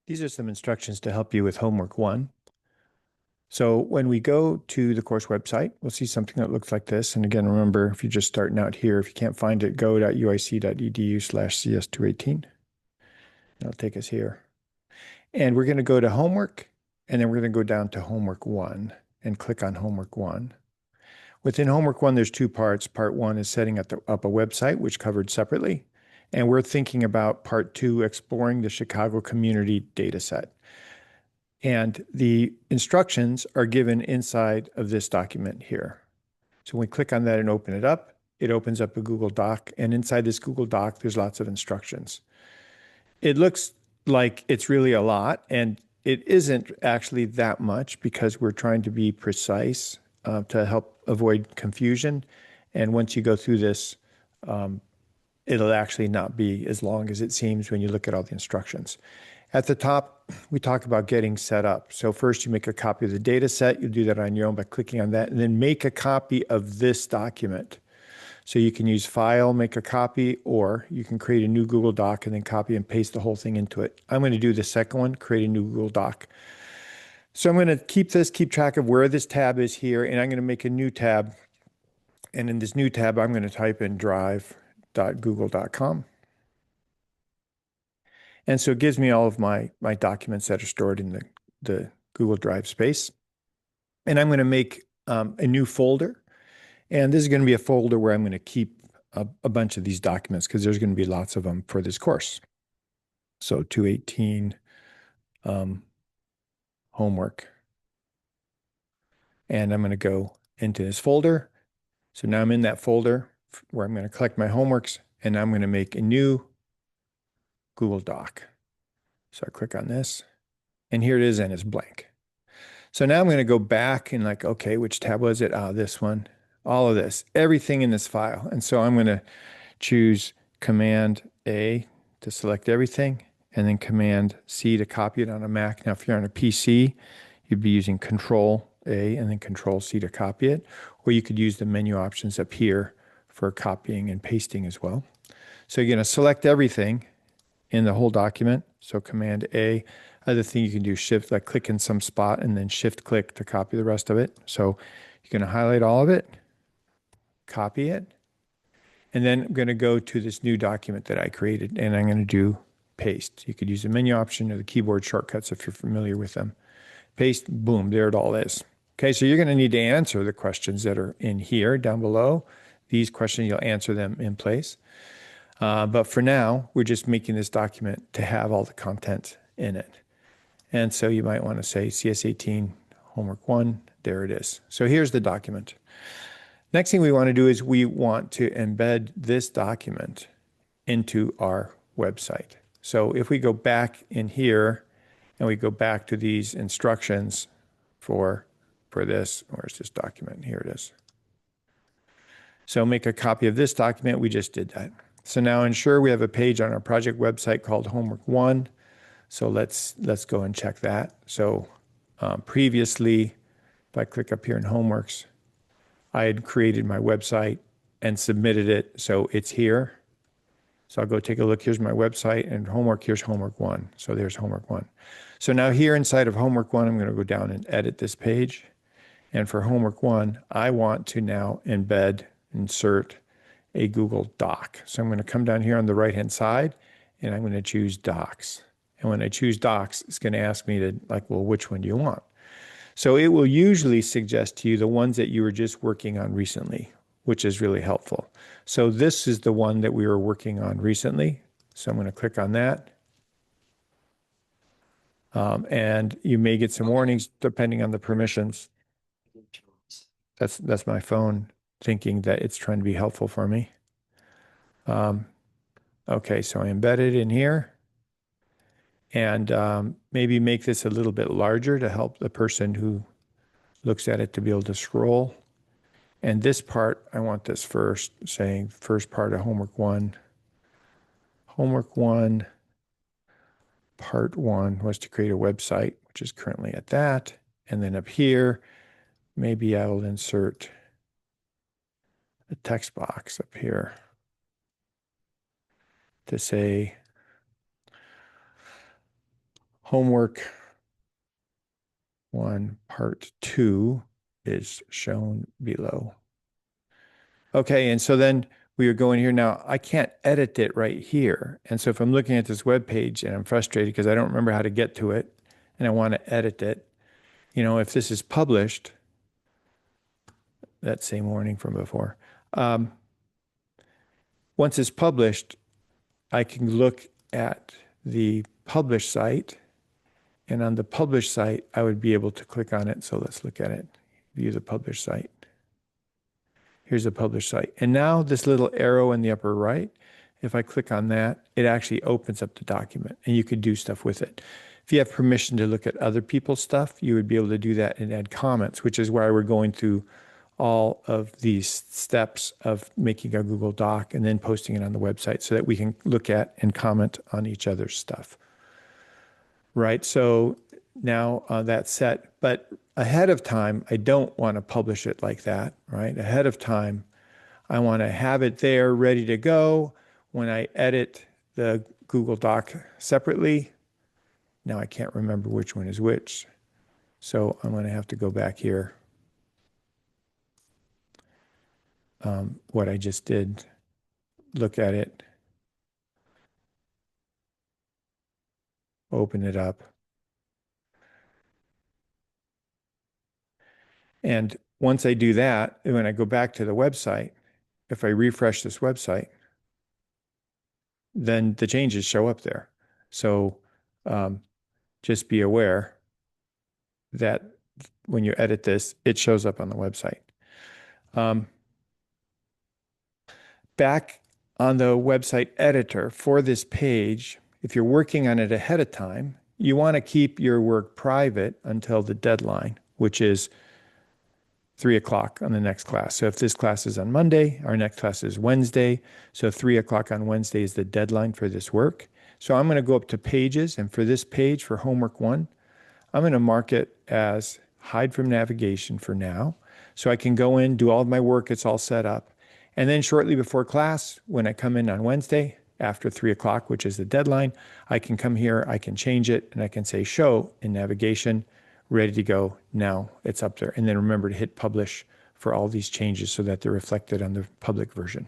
These are some instructions to help you with homework one. So when we go to the course website, we'll see something that looks like this. And again, remember, if you're just starting out here, if you can't find it, go to uic.edu/CS218. That'll take us here. And we're going to go to homework, and then we're going to go down to homework one and click on homework one. Within homework one, there's two parts. Part one is setting up a website, which covered separately. And we're thinking about part two, exploring the Chicago community data set. And the instructions are given inside of this document here. So when we click on that and open it opens up a Google Doc. And inside this Google Doc, there's lots of instructions. It looks like it's really a lot, and it isn't actually that much because we're trying to be precise to help avoid confusion. And once you go through this, it'll actually not be as long as it seems when you look at all the instructions. At the top, we talk about getting set up. So first you make a copy of the data set. You'll do that on your own by clicking on that, and then make a copy of this document. So you can use File, make a copy, or you can create a new Google Doc and then copy and paste the whole thing into it. I'm going to do the second one, create a new Google Doc. So I'm going to keep track of where this tab is here, and I'm going to make a new tab. And in this new tab, I'm going to type in drive.google.com. And so it gives me all of my documents that are stored in the Google Drive space. And I'm going to make a new folder. And this is going to be a folder where I'm going to keep a bunch of these documents because there's going to be lots of them for this course. So 218 homework. And I'm going to go into this folder. So now I'm in that folder where I'm going to collect my homeworks, and I'm going to make a new Google Doc. So I click on this, and here it is, and it's blank. So now I'm going to go back and like, okay, which tab was it? This one, all of this, everything in this file. And so I'm going to choose Command A to select everything, and then Command C to copy it on a Mac. Now, if you're on a PC, you'd be using Control A and then Control C to copy it, or you could use the menu options up here for copying and pasting as well. So you're going to select everything in the whole document. So Command A. Other thing you can do, Shift, like click in some spot and then Shift click to copy the rest of it. So you're going to highlight all of it, copy it, and then I'm going to go to this new document that I created, and I'm going to do paste. You could use the menu option or the keyboard shortcuts if you're familiar with them. Paste, boom, there it all is. Okay, so you're going to need to answer the questions that are in here down below. These questions, you'll answer them in place. But for now, we're just making this document to have all the content in it. And so you might want to say CS18 homework 1, there it is. So here's the document. Next thing we want to do is we want to embed this document into our website. So if we go back in here and we go back to these instructions for this, where's this document? Here it is. So make a copy of this document. We just did that. So now ensure we have a page on our project website called homework 1. So let's go and check that. So previously, if I click up here in homeworks, I had created my website and submitted it. So it's here. So I'll go take a look. Here's my website, and homework, here's homework 1. So there's homework 1. So now here inside of homework 1, I'm going to go down and edit this page. And for homework 1, I want to now insert a Google Doc. So I'm going to come down here on the right-hand side, and I'm going to choose Docs. And when I choose Docs, it's going to ask me to, like, well, which one do you want? So it will usually suggest to you the ones that you were just working on recently, which is really helpful. So this is the one that we were working on recently. So I'm going to click on that. And you may get some warnings depending on the permissions. That's my phone thinking that it's trying to be helpful for me. Okay, so I embedded in here. And maybe make this a little bit larger to help the person who looks at it to be able to scroll. And this part, I want this first, saying first part of homework 1. Homework 1, part 1 was to create a website, which is currently at that. And then up here, maybe I will insert a text box up here to say homework 1 part 2 is shown below. Okay, and so then we are going here now. I can't edit it right here. And so if I'm looking at this web page and I'm frustrated because I don't remember how to get to it and I want to edit it, if this is published, that same warning from before, once it's published, I can look at the published site, and on the published site, I would be able to click on it. So let's look at it, view the published site. Here's the published site. And now this little arrow in the upper right, if I click on that, it actually opens up the document and you could do stuff with it. If you have permission to look at other people's stuff, you would be able to do that and add comments, which is why we're going through all of these steps of making a Google Doc and then posting it on the website so that we can look at and comment on each other's stuff. Right, so now that's set, but ahead of time, I don't want to publish it like that, right? Ahead of time, I want to have it there ready to go when I edit the Google Doc separately. Now I can't remember which one is which, so I'm going to have to go back here. What I just did, look at it, open it up. And once I do that, when I go back to the website, if I refresh this website, then the changes show up there. So just be aware that when you edit this, it shows up on the website. Back on the website editor for this page, if you're working on it ahead of time, you want to keep your work private until the deadline, which is 3 o'clock on the next class. So if this class is on Monday, our next class is Wednesday. So 3 o'clock on Wednesday is the deadline for this work. So I'm going to go up to pages, and for this page, for homework 1, I'm going to mark it as hide from navigation for now. So I can go in, do all of my work, it's all set up. And then shortly before class, when I come in on Wednesday, after 3 o'clock, which is the deadline, I can come here, I can change it, and I can say show in navigation, ready to go. Now it's up there. And then remember to hit publish for all these changes so that they're reflected on the public version.